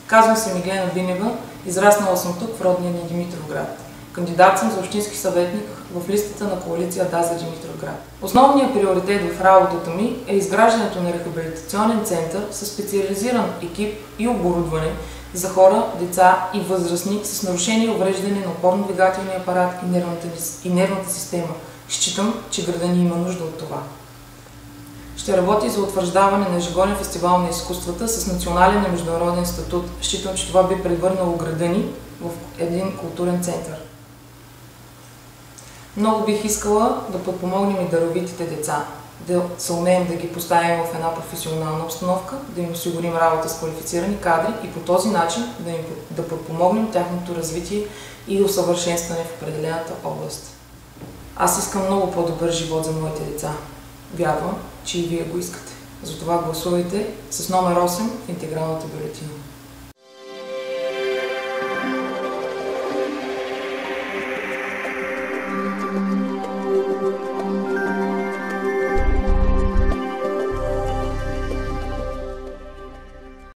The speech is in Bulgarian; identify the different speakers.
Speaker 1: Казвам се Миглена Бинева, израснала съм тук в родния ни Димитровград. Кандидат съм за общински съветник в листата на коалиция Да за Димитровград. Основният приоритет в работата ми е изграждането на рехабилитационен център с специализиран екип и оборудване за хора, деца и възрастни с нарушение и увреждане на опорно-двигателния апарат и нервната система. Считам, че града ни има нужда от това. Ще работи за утвърждаване на ежегоден фестивал на изкуствата с национален и международен статут. Считам, че това би превърнало града ни в един културен център. Много бих искала да подпомогнем и даровитите деца, да съумеем да ги поставим в една професионална обстановка, да им осигурим работа с квалифицирани кадри и по този начин да подпомогнем тяхното развитие и усъвършенстване в определената област. Аз искам много по-добър живот за моите деца. Вярвам, че и вие го искате. Затова гласувайте с номер 8 в интегралната бюлетина.